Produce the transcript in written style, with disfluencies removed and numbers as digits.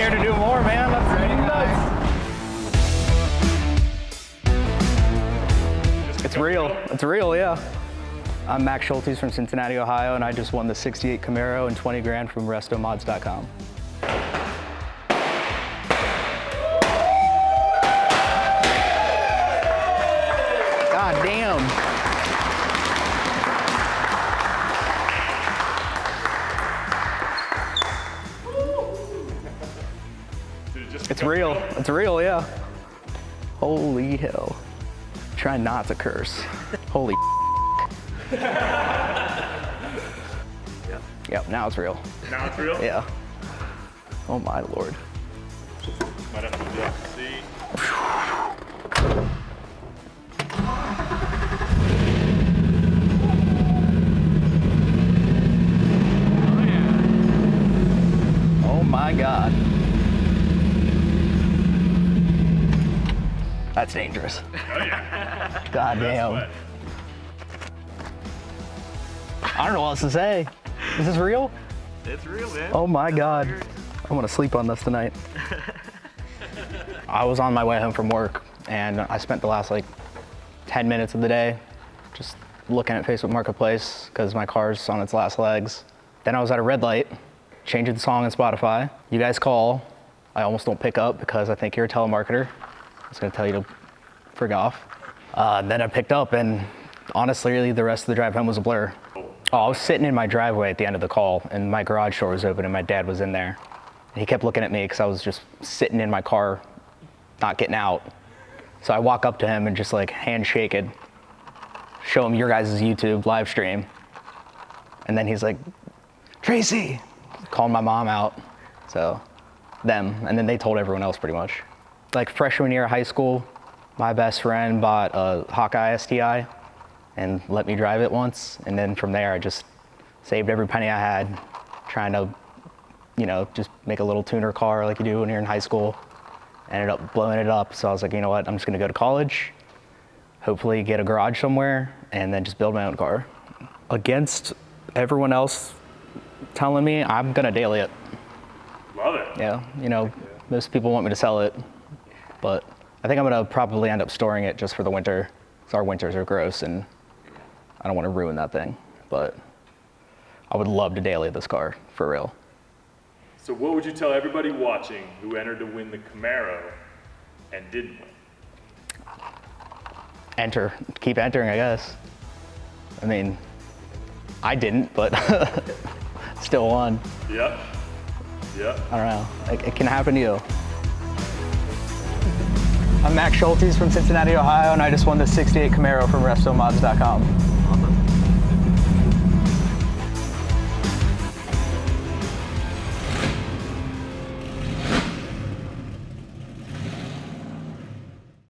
scared to do more, man. That's nuts. It's real. It's real, yeah. I'm Max Scholtes from Cincinnati, Ohio, and I just won the 68 Camaro and 20 grand from RestoMods.com. God damn. It's real. It's real, yeah. Holy hell. Try not to curse. Holy Yep, now it's real. Now it's real? Yeah. Oh my Lord. Might have to adjust the seat. Oh my God. That's dangerous. Oh yeah. God damn. I don't know what else to say. Is this real? It's real, man. Oh my God. I want to sleep on this tonight. I was on my way home from work and I spent the last like 10 minutes of the day just looking at Facebook Marketplace because my car's on its last legs. Then I was at a red light, changing the song on Spotify. You guys call. I almost don't pick up because I think you're a telemarketer. I was gonna tell you to frig off. Then I picked up and honestly, the rest of the drive home was a blur. Oh, I was sitting in my driveway at the end of the call and my garage door was open and my dad was in there. And he kept looking at me because I was just sitting in my car, not getting out. So I walk up to him and just like handshaking, show him your guys' YouTube live stream. And then he's like, Tracy, calling my mom out. So them, and then they told everyone else pretty much. Like freshman year of high school, my best friend bought a Hawkeye STI and let me drive it once. And then from there, I just saved every penny I had, trying to, you know, just make a little tuner car like you do when you're in high school. Ended up blowing it up. So I was like, you know what, I'm just gonna go to college, hopefully get a garage somewhere, and then just build my own car. Against everyone else telling me, I'm gonna daily it. Love it. Yeah, you know, most people want me to sell it, but I think I'm gonna probably end up storing it just for the winter, because our winters are gross and I don't want to ruin that thing. But I would love to daily this car, for real. So what would you tell everybody watching who entered to win the Camaro and didn't win? Enter, keep entering, I guess. I mean, I didn't, but still won. Yep. Yep. I don't know, it can happen to you. I'm Max Scholtes from Cincinnati, Ohio, and I just won the 68 Camaro from RestoMods.com.